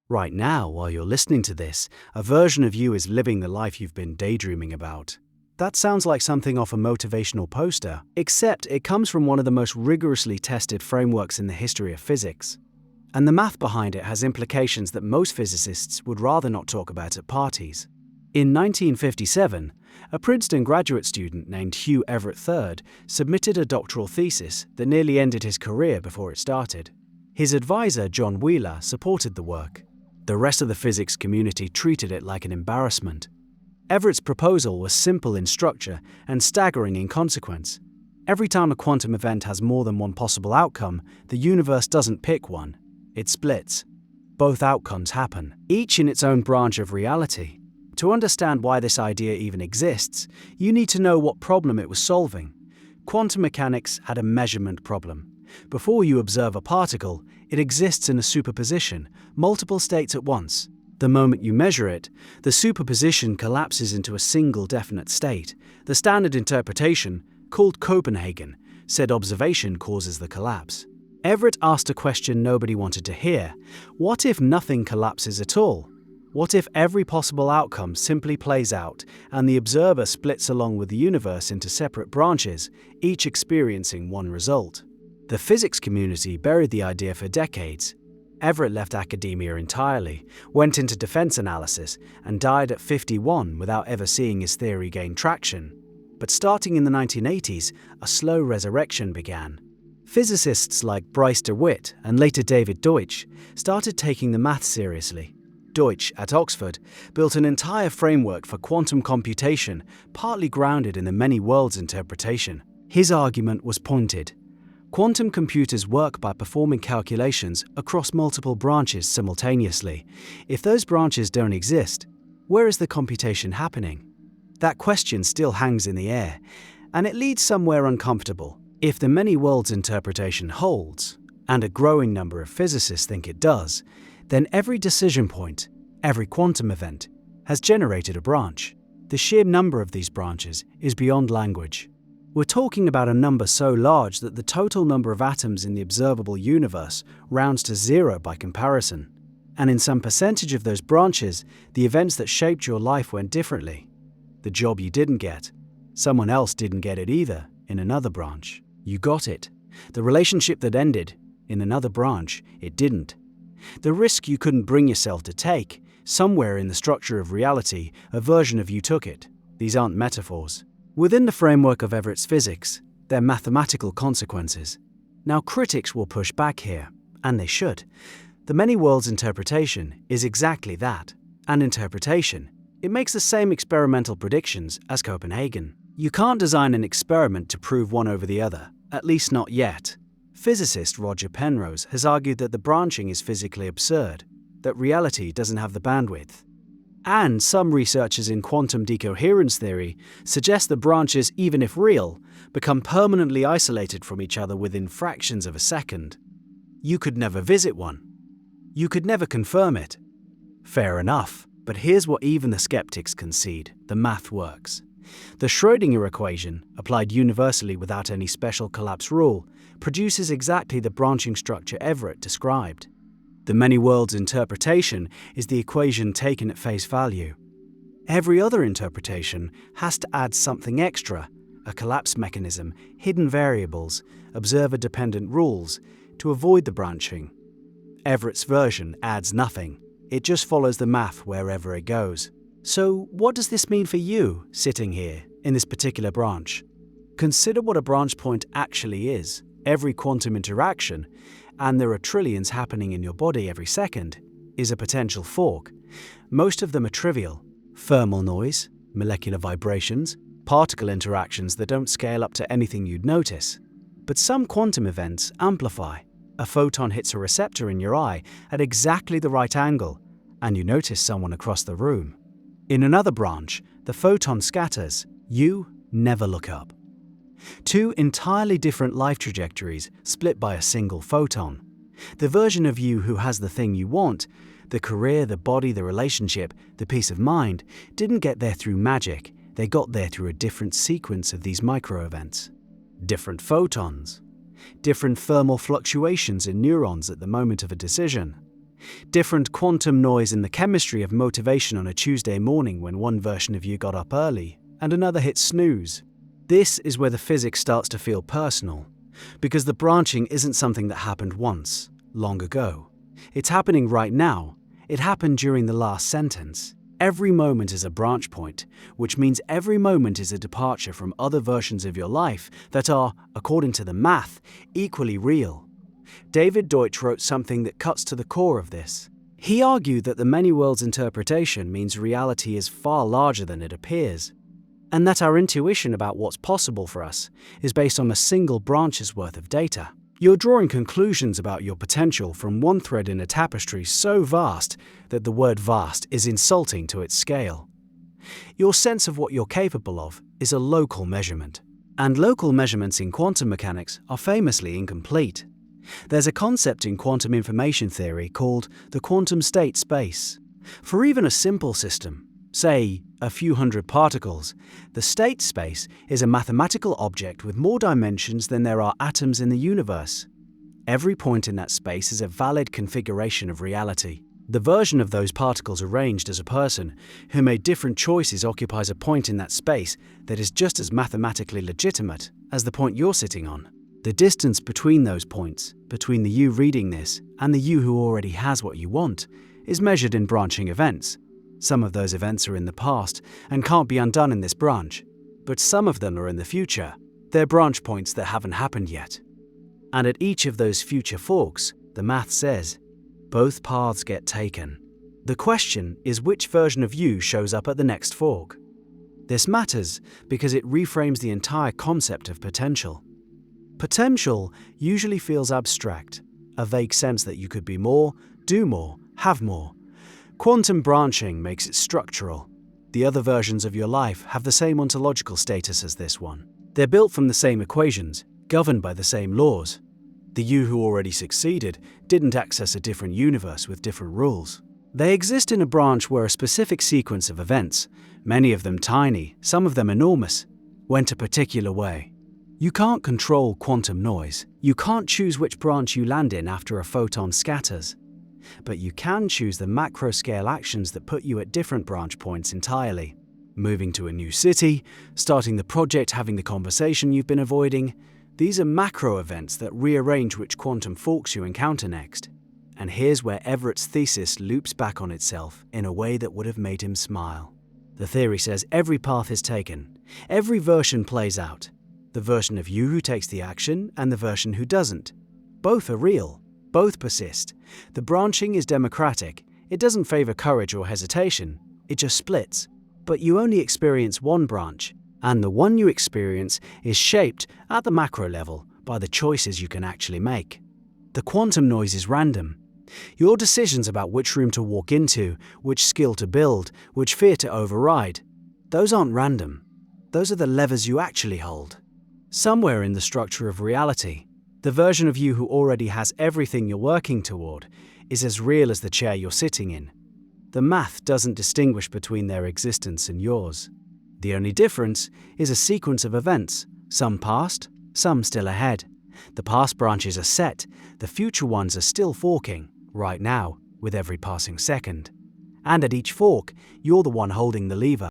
Right now, while you're listening to this, a version of you is living the life you've been daydreaming about. That sounds like something off a motivational poster, except it comes from one of the most rigorously tested frameworks in the history of physics. And the math behind it has implications that most physicists would rather not talk about at parties. In 1957, a Princeton graduate student named Hugh Everett III submitted a doctoral thesis that nearly ended his career before it started. His advisor, John Wheeler, supported the work. The rest of the physics community treated it like an embarrassment. Everett's proposal was simple in structure and staggering in consequence. Every time a quantum event has more than one possible outcome, the universe doesn't pick one. It splits. Both outcomes happen, each in its own branch of reality. To understand why this idea even exists, you need to know what problem it was solving. Quantum mechanics had a measurement problem. Before you observe a particle, it exists in a superposition, multiple states at once. The moment you measure it, the superposition collapses into a single definite state. The standard interpretation, called Copenhagen, said observation causes the collapse. Everett asked a question nobody wanted to hear. What if nothing collapses at all? What if every possible outcome simply plays out and the observer splits along with the universe into separate branches, each experiencing one result? The physics community buried the idea for decades. Everett left academia entirely, went into defense analysis, and died at 51 without ever seeing his theory gain traction. But starting in the 1980s, a slow resurrection began. Physicists like Bryce DeWitt and later David Deutsch started taking the math seriously. Deutsch, at Oxford, built an entire framework for quantum computation, partly grounded in the many worlds interpretation. His argument was pointed. Quantum computers work by performing calculations across multiple branches simultaneously. If those branches don't exist, where is the computation happening? That question still hangs in the air, and it leads somewhere uncomfortable. If the many worlds interpretation holds, and a growing number of physicists think it does, then every decision point, every quantum event, has generated a branch. The sheer number of these branches is beyond language. We're talking about a number so large that the total number of atoms in the observable universe rounds to zero by comparison. And in some percentage of those branches, the events that shaped your life went differently. The job you didn't get, someone else didn't get it either, in another branch. You got it. The relationship that ended, in another branch, it didn't. The risk you couldn't bring yourself to take, somewhere in the structure of reality, a version of you took it. These aren't metaphors. Within the framework of Everett's physics, they're mathematical consequences. Now critics will push back here, and they should. The many worlds interpretation is exactly that, an interpretation. It makes the same experimental predictions as Copenhagen. You can't design an experiment to prove one over the other, at least not yet. Physicist Roger Penrose has argued that the branching is physically absurd, that reality doesn't have the bandwidth. And some researchers in quantum decoherence theory suggest the branches, even if real, become permanently isolated from each other within fractions of a second. You could never visit one. You could never confirm it. Fair enough, but here's what even the skeptics concede: the math works. The Schrödinger equation, applied universally without any special collapse rule, produces exactly the branching structure Everett described. The many worlds interpretation is the equation taken at face value. Every other interpretation has to add something extra, a collapse mechanism, hidden variables, observer-dependent rules, to avoid the branching. Everett's version adds nothing. It just follows the math wherever it goes. So what does this mean for you, sitting here, in this particular branch? Consider what a branch point actually is. Every quantum interaction, and there are trillions happening in your body every second, is a potential fork. Most of them are trivial. Thermal noise, molecular vibrations, particle interactions that don't scale up to anything you'd notice. But some quantum events amplify. A photon hits a receptor in your eye at exactly the right angle, and you notice someone across the room. In another branch, the photon scatters. You never look up. Two entirely different life trajectories split by a single photon. The version of you who has the thing you want, the career, the body, the relationship, the peace of mind, didn't get there through magic. They got there through a different sequence of these micro-events. Different photons. Different thermal fluctuations in neurons at the moment of a decision. Different quantum noise in the chemistry of motivation on a Tuesday morning when one version of you got up early and another hit snooze. This is where the physics starts to feel personal, because the branching isn't something that happened once, long ago. It's happening right now. It happened during the last sentence. Every moment is a branch point, which means every moment is a departure from other versions of your life that are, according to the math, equally real. David Deutsch wrote something that cuts to the core of this. He argued that the many worlds interpretation means reality is far larger than it appears, and that our intuition about what's possible for us is based on a single branch's worth of data. You're drawing conclusions about your potential from one thread in a tapestry so vast that the word vast is insulting to its scale. Your sense of what you're capable of is a local measurement, and local measurements in quantum mechanics are famously incomplete. There's a concept in quantum information theory called the quantum state space. For even a simple system, say a few hundred particles, the state space is a mathematical object with more dimensions than there are atoms in the universe. Every point in that space is a valid configuration of reality. The version of those particles arranged as a person who made different choices occupies a point in that space that is just as mathematically legitimate as the point you're sitting on. The distance between those points, between the you reading this and the you who already has what you want, is measured in branching events. Some of those events are in the past and can't be undone in this branch, but some of them are in the future. They're branch points that haven't happened yet. And at each of those future forks, the math says, both paths get taken. The question is which version of you shows up at the next fork. This matters because it reframes the entire concept of potential. Potential usually feels abstract, a vague sense that you could be more, do more, have more. Quantum branching makes it structural. The other versions of your life have the same ontological status as this one. They're built from the same equations, governed by the same laws. The you who already succeeded didn't access a different universe with different rules. They exist in a branch where a specific sequence of events, many of them tiny, some of them enormous, went a particular way. You can't control quantum noise. You can't choose which branch you land in after a photon scatters. But you can choose the macro-scale actions that put you at different branch points entirely. Moving to a new city, starting the project, having the conversation you've been avoiding. These are macro events that rearrange which quantum forks you encounter next. And here's where Everett's thesis loops back on itself in a way that would have made him smile. The theory says every path is taken. Every version plays out. The version of you who takes the action and the version who doesn't. Both are real. Both persist. The branching is democratic. It doesn't favor courage or hesitation. It just splits. But you only experience one branch, and the one you experience is shaped at the macro level by the choices you can actually make. The quantum noise is random. Your decisions about which room to walk into, which skill to build, which fear to override, those aren't random. Those are the levers you actually hold. Somewhere in the structure of reality, the version of you who already has everything you're working toward is as real as the chair you're sitting in. The math doesn't distinguish between their existence and yours. The only difference is a sequence of events, some past, some still ahead. The past branches are set, the future ones are still forking, right now, with every passing second. And at each fork, you're the one holding the lever.